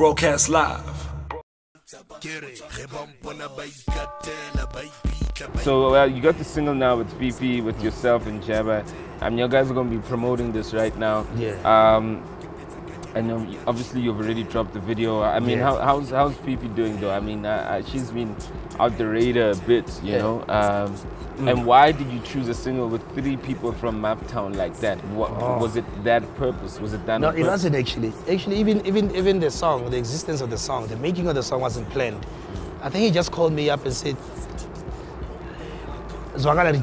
broadcast live. So you got the single now with Fifi, with yourself and Jabba. You guys are going to be promoting this right now. Yeah. I know obviously you've already dropped the video. I mean, how's Fifi doing though? I mean, she's been out the radar a bit, you know. And why did you choose a single with 3 people from Maptown like that? Was it that purpose? Was it that? No, it wasn't actually. Actually, even the song, the existence of the song, the making of the song wasn't planned. I think he just called me up and said, "Zwakala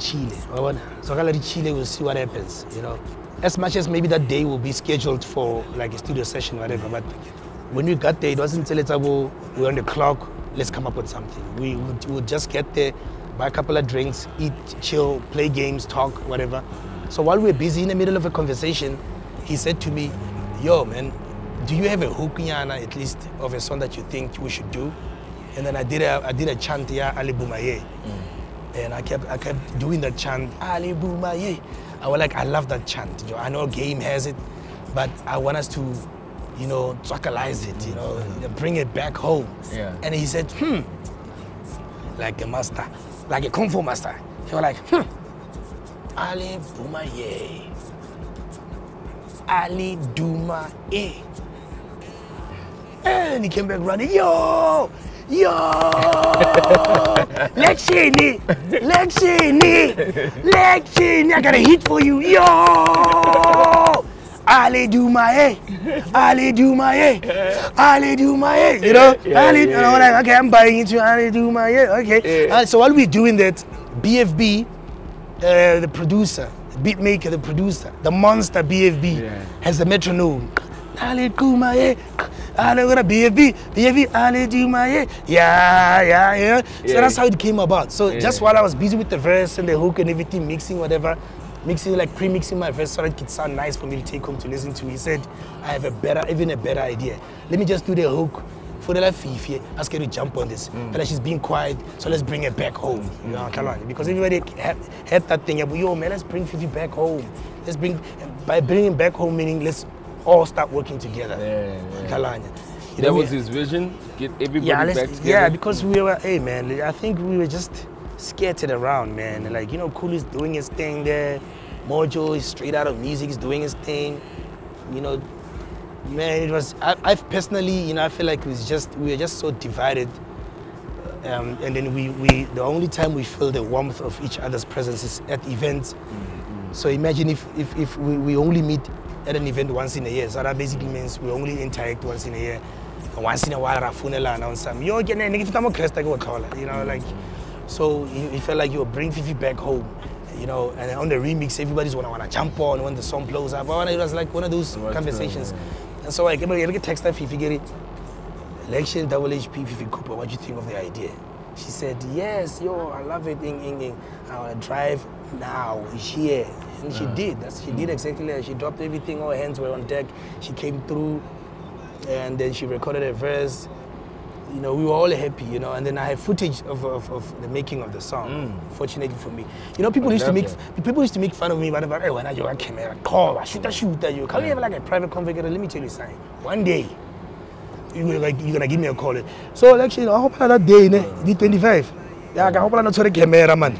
Chile, we'll see what happens," you know. As much as maybe that day will be scheduled for like a studio session, whatever, but when we got there, it wasn't until it's we're on the clock, let's come up with something. We would just get there, buy a couple of drinks, eat, chill, play games, talk, whatever. So while we were busy in the middle of a conversation, he said to me, "Yo, man, do you have a hook at least of a song that you think we should do?" And then I did a chant, Ale Duma E. And I kept doing that chant, Ale Duma E. I was like, I love that chant. You know, I know Game has it, but I want us to, you know, twakalize it, you know, bring it back home. Yeah. And he said, like a master, like a kung fu master. He was like, Ale Duma E. Ale Duma E. And he came back running, yo! Lection, I got a hit for you, yo! Ale Duma E, Ale Duma E, Ale Duma E, you know? And I'm like, okay, I'm buying into Ale Duma E, okay. So while we're doing that, BFB, the producer, the beat maker, the producer, the monster BFB, has the metronome. Ale Duma E, Ale BFB, Ale Duma E, yeah. So that's how it came about. So just while I was busy with the verse and the hook and everything, mixing like pre-mixing my verse so that it could sound nice for me to take home to listen to, he said, I have even a better idea. Let me just do the hook for the Fifi, ask her to jump on this. But she's being quiet, so let's bring her back home. You know, because everybody had that thing, yo man, let's bring Fifi back home. By bringing back home, meaning let's all start working together. That was his vision, get everybody back together. Yeah, because we were, hey man, I think we were just scattered around, man. Like, you know, Cool is doing his thing there, Mojo is straight out of music, is doing his thing. You know, man, it was, I personally, you know, I feel like we were just so divided. And then the only time we feel the warmth of each other's presence is at events. So imagine if we only meet at an event once in a year. So that basically means we only interact once in a year. And once in a while, I phone and some, yo, you know, like, so it felt like you would bring Fifi back home, you know, and on the remix, everybody's wanna jump on when the song blows up. It was like one of those conversations. And so like, I get text that Fifi, get it, Lection, HP, Fifi Cooper, what do you think of the idea? She said, yes, yo, I love it, I wanna drive now, here. And she did. She did exactly that. She dropped everything, all hands were on deck. She came through, and then she recorded a verse. You know, we were all happy, you know, and then I have footage of the making of the song, fortunately for me. You know, people used to make fun of me, but hey, when I do a camera, call, I shoot, you can't have like a private conversation. Let me tell you something. One day, you're gonna give me a call. So actually, I hope that day, the 25. Yeah, I hope I'm not the camera, man.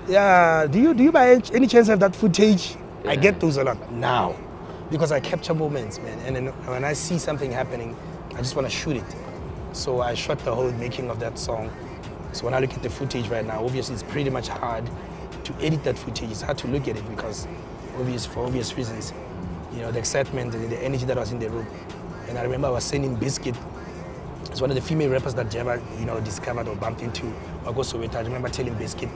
Yeah, do you by any chance have that footage? I get those a lot now because I capture moments, man. And then when I see something happening, I just want to shoot it. So I shot the whole making of that song. So when I look at the footage right now, obviously it's pretty much hard to edit that footage. It's hard to look at it because for obvious reasons, you know, the excitement and the energy that was in the room. And I remember I was sending Biscuit. It's one of the female rappers that Jabba, you know, discovered or bumped into. I remember telling Biscuit,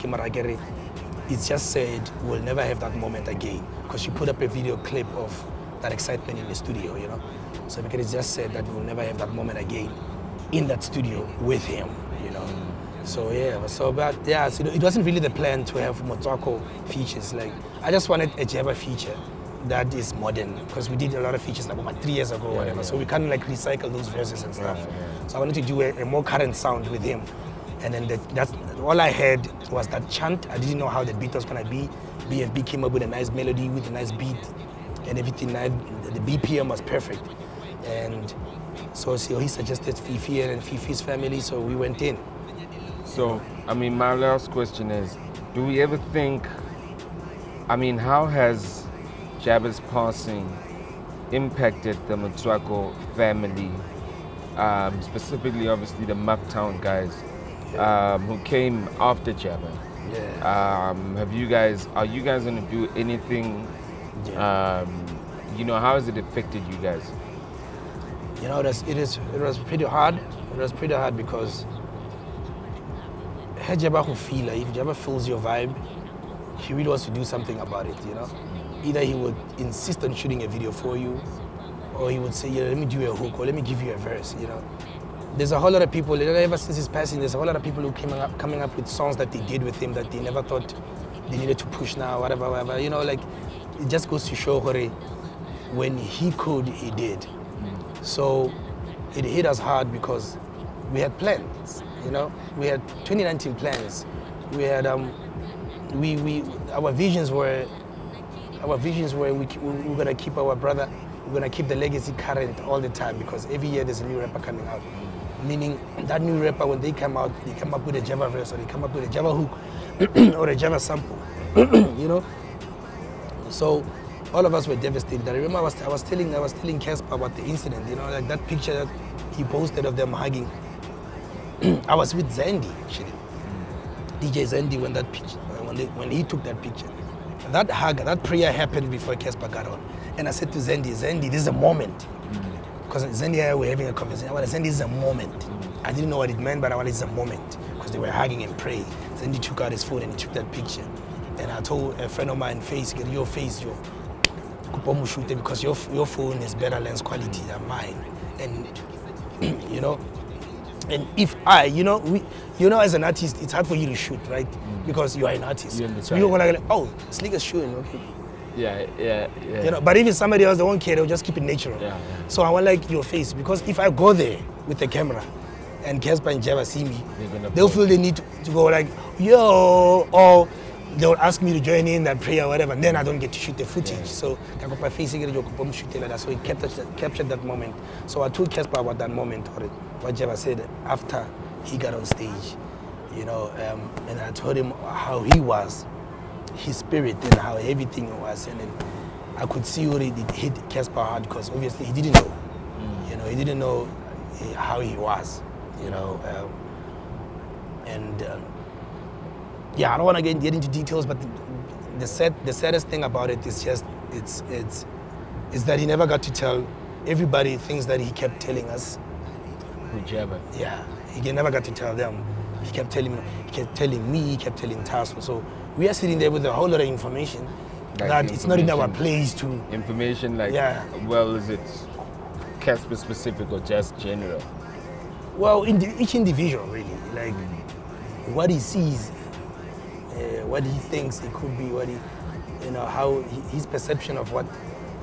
it's just said, we'll never have that moment again. Because she put up a video clip of that excitement in the studio, you know. So because it's just said that we'll never have that moment again in that studio with him, you know. So yeah, so it wasn't really the plan to have Motoko features. Like, I just wanted a Jabba feature that is modern, because we did a lot of features like about 3 years ago or whatever, so we can't like recycle those verses and stuff. So I wanted to do a more current sound with him. And then that's all I had was that chant. I didn't know how the beat was gonna be. BFB came up with a nice melody with a nice beat and everything. The BPM was perfect. And So he suggested Fifi and Fifi's family, so we went in. So, I mean, my last question is, do we ever think, I mean, how has Jabba's passing impacted the Motswako family, specifically, obviously, the Mufftown guys who came after Jabba? Yeah. Are you guys going to do anything? Yeah. You know, how has it affected you guys? You know, it was pretty hard. It was pretty hard because if Jabba feels your vibe, he really wants to do something about it, you know? Either he would insist on shooting a video for you, or he would say, yeah, let me do a hook, or let me give you a verse, you know? There's a whole lot of people, ever since his passing, there's a whole lot of people who coming up with songs that they did with him that they never thought they needed to push now, whatever. You know, like, it just goes to show when he could, he did. So it hit us hard because we had plans, you know? We had 2019 plans. We had, our visions were we're gonna keep our brother, we're gonna keep the legacy current all the time because every year there's a new rapper coming out. Meaning that new rapper, when they come out, they come up with a Jabba verse or they come up with a Jabba hook or a Jabba sample, you know? So all of us were devastated. I remember I was telling Casper about the incident, you know, like that picture that he posted of them hugging. I was with Zandy, actually. DJ Zandy when he took that picture. That hug, that prayer happened before Casper got on. And I said to Zandy, this is a moment. Because Zandy and I were having a conversation. I said, this is a moment. I didn't know what it meant, but I wanted this is a moment. Because they were hugging and praying. Zandy took out his phone and he took that picture. And I told a friend of mine, get your face, because your phone is better lens quality than mine. And, you know, and if you know, as an artist, it's hard for you to shoot, right? Because you are an artist. So you're like, oh, Slick is shooting, okay. Yeah. You know, but if it's somebody else, they won't care, they'll just keep it natural. Yeah. So I want like your face, because if I go there with the camera and Casper and Jabba see me, they'll feel they need to go like, yo, or they'll ask me to join in that prayer or whatever, and then I don't get to shoot the footage. Yeah. So I got my face, so it captured that moment. So I told Casper about that moment, or what Jabba said after he got on stage, you know, and I told him how he was, his spirit and how everything was, and then I could see what it hit Casper hard because obviously he didn't know, you know, he didn't know how he was, you know, yeah, I don't want to get into details, but the saddest thing about it is just is that he never got to tell everybody things that he kept telling us. Jabba. Yeah, he never got to tell them. He kept telling me, he kept telling Tasso. So we are sitting there with a whole lot of information like that it's not in our place to. Information like, yeah. Well, is it Casper specific or just general? Well, each individual really, like what he sees, what he thinks they could be, what he, you know, how his perception of what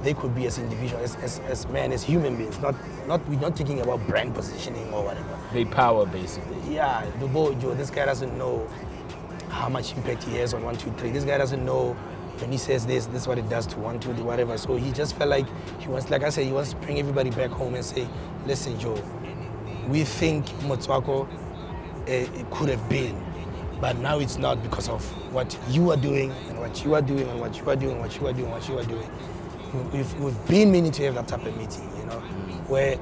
they could be as individuals, as men, as human beings. We're not thinking about brand positioning or whatever. They power basically. Yeah, Joe, this guy doesn't know how much impact he has on 1, 2, 3. This guy doesn't know when he says this is what it does to 1, 2, whatever. So he just felt like he wants, like I said, he wants to bring everybody back home and say, listen, Joe, we think Motswako it could have been, but now it's not because of what you are doing and what you are doing and what you are doing and what you are doing and what you are doing. We've been meaning to have that type of meeting, you know, where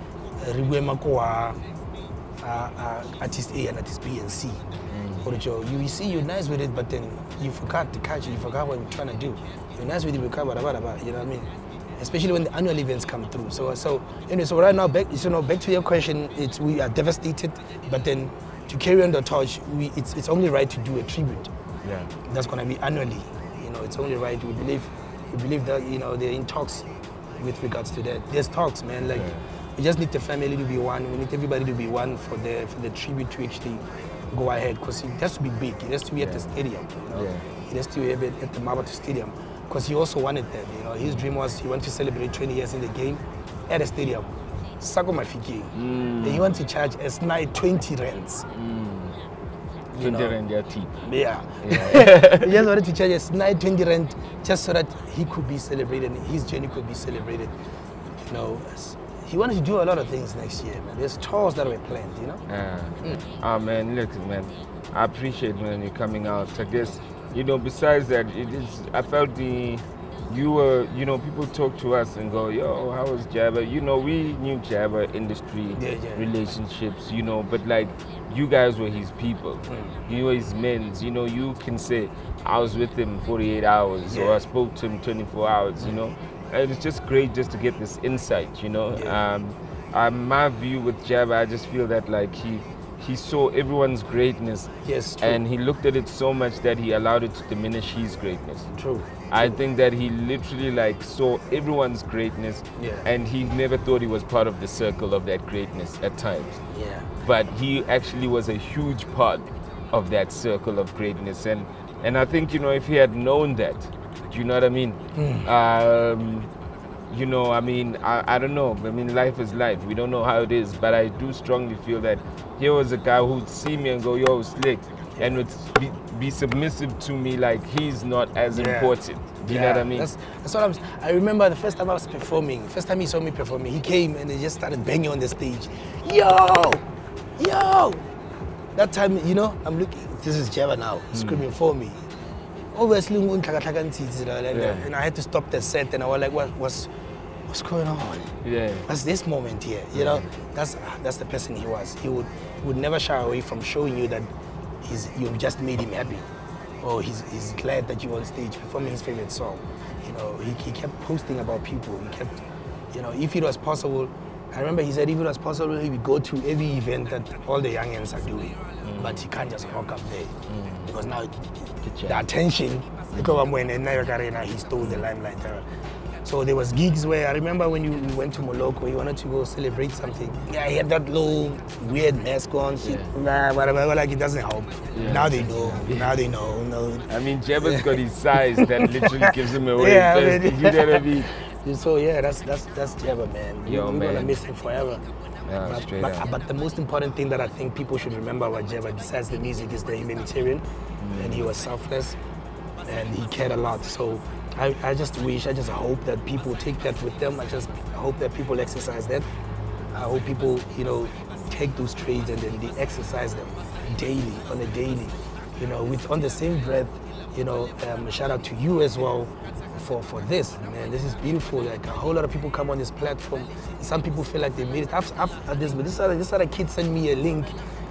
artist A and artist B and C. You see, you're nice with it, but then you forgot the culture, you forgot what you're trying to do. You're nice with it, you know what I mean? Especially when the annual events come through. So anyway, so right now, back to your question, we are devastated, but then to carry on the torch, it's only right to do a tribute. Yeah. That's going to be annually, you know, it's only right. We believe that, you know, they're in talks with regards to that. There's talks, man, like, we just need the family to be one, we need everybody to be one for the tribute to actually go ahead, because it has to be big, it has to be at the stadium, you know? It has to be at the Mabatu Stadium, because he also wanted that, you know, his dream was he wanted to celebrate 20 years in the game at a stadium, Sako Mafiki, and he wanted to charge as night 20 rands. 20 rand, their tip. Yeah. He just wanted to charge us 20 rand just so that he could be celebrated and his journey could be celebrated. You know, he wanted to do a lot of things next year, man. There's tours that were planned, you know? Oh man, look, man, I appreciate when you're coming out. I guess, you know, besides that, I felt you were, you know, people talk to us and go, yo, how was Jabba? You know, we knew Jabba industry, relationships, you know, but like, you guys were his people. You were his men. You know, you can say, I was with him 48 hours or I spoke to him 24 hours, you know. And it's just great just to get this insight, you know. My view with Jabba, I just feel that like he saw everyone's greatness, and he looked at it so much that he allowed it to diminish his greatness. True. I think that he literally like saw everyone's greatness, and he never thought he was part of the circle of that greatness at times. But he actually was a huge part of that circle of greatness, and I think, you know, if he had known that, do you know what I mean? You know, I mean, I don't know. I mean, life is life. We don't know how it is, but I do strongly feel that here was a guy who'd see me and go, yo, Slick, and would be submissive to me like he's not as important. Do you know what I mean? That's what I remember the first time I was performing, first time he saw me performing, he came and he just started banging on the stage. Yo! That time, you know, I'm looking, this is Jabba now, screaming for me. Obviously, and I had to stop the set, and I was like, what's going on? That's this moment here, you know. That's the person he was. He would never shy away from showing you that you've just made him happy, or he's glad that you're on stage performing his favorite song. You know, he kept posting about people. He kept, you know, if it was possible. I remember he said if it was possible, he would go to every event that all the youngins are doing, but he can't just rock up there because now the attention, because when in Arena he stole the limelight. So there was gigs where I remember when you went to Moloko, you wanted to go celebrate something. Yeah, he had that little weird mask on. Nah, whatever. Like it doesn't help. Now they know. Now they know. No. I mean, Jabba's got his size that literally gives him away. You know what I mean? So yeah, that's Jabba, man. We're gonna miss him forever. But the most important thing that I think people should remember about Jabba, besides the music, is the humanitarian, and he was selfless, and he cared a lot. So I just hope that people take that with them. I just hope that people exercise that. I hope people, you know, take those traits and then they exercise them daily, on a daily, you know, on the same breath, you know, shout out to you as well for this, man. This is beautiful. Like a whole lot of people come on this platform. Some people feel like they made it. This other kid sent me a link.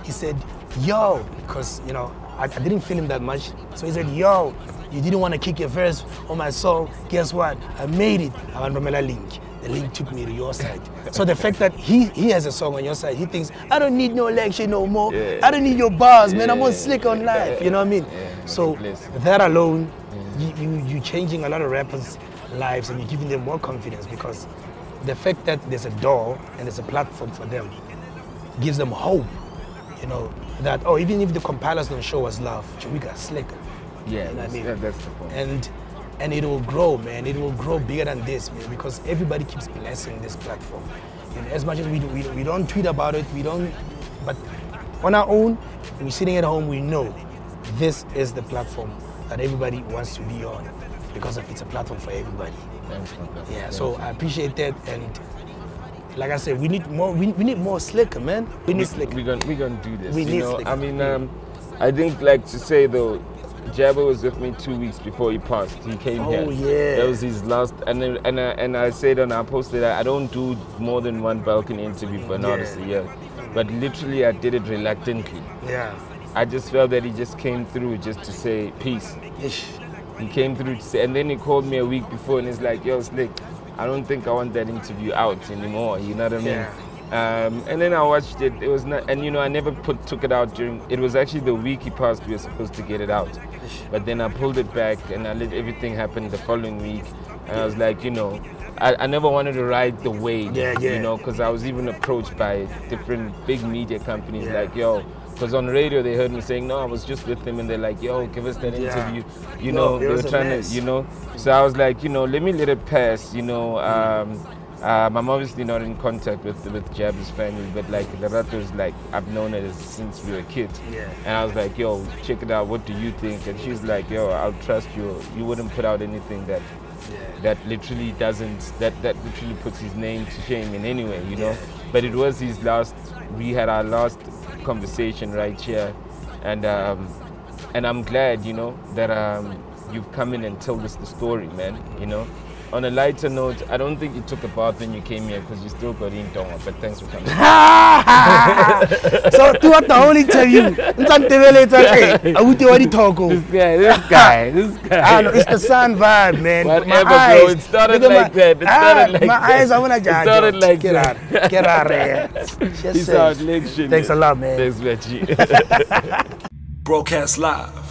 He said, yo, because, you know, I didn't feel him that much. So he said, yo, you didn't want to kick your verse on my song. Guess what? I made it. I want Romela link. The link took me to your side. So the fact that he has a song on your side, he thinks, I don't need no Lection no more. I don't need your bars, man. I'm on Slick on live. You know what I mean? So that alone, you changing a lot of rappers' lives and you're giving them more confidence, because the fact that there's a door and there's a platform for them gives them hope, you know, that, oh, even if the compilers don't show us love, we got Slick. Yeah, you know what I mean? That's the point. And it will grow, man. It will grow bigger than this, man, because everybody keeps blessing this platform. And as much as we don't tweet about it, but on our own, when we're sitting at home, we know this is the platform that everybody wants to be on, because it's a platform for everybody. Yeah, so I appreciate that, and like I said, we need more Slicker, man. We need Slicker. We're gonna do this. We need know? Slicker. I mean, I think, like, to say though, Jabba was with me 2 weeks before he passed. He came here. Oh yeah. That was his last, and I said on our post that I don't do more than one balcony interview for an artist a year, but literally I did it reluctantly. Yeah. I just felt that he just came through just to say peace. He came through to say, and then he called me a week before and he's like, yo, Slick, I don't think I want that interview out anymore, you know what I mean? Yeah. And then I watched it, it was not, and you know, I never took it out it was actually the week he passed, we were supposed to get it out. But then I pulled it back and I let everything happen the following week. And I was like, you know, I never wanted to ride the wave, you know, because I was even approached by different big media companies like, yo, because on radio they heard me saying, no, I was just with him, and they're like, yo, give us that interview. You know, they were trying to, you know. So I was like, you know, let me let it pass, you know. I'm obviously not in contact with Jabba's family, but like Larato's, like, I've known her since we were kids. And I was like, yo, check it out, what do you think? And she's like, yo, I'll trust you. You wouldn't put out anything that that literally that literally puts his name to shame in any way, you know. But it was his last. We had our last conversation right here, and I'm glad, you know, that you've come in and told us the story, man. You know. On a lighter note, I don't think you took a bath when you came here because you still got in Tonga, but thanks for coming. So throughout the whole interview, this guy. I know, it's the sun vibe, man. Whatever, bro. It started like that. My eyes, I want to judge. It started like Get that. out. Get out of here. Peace out, Lection. Thanks a lot, man. Thanks, Reggie. Broadcast live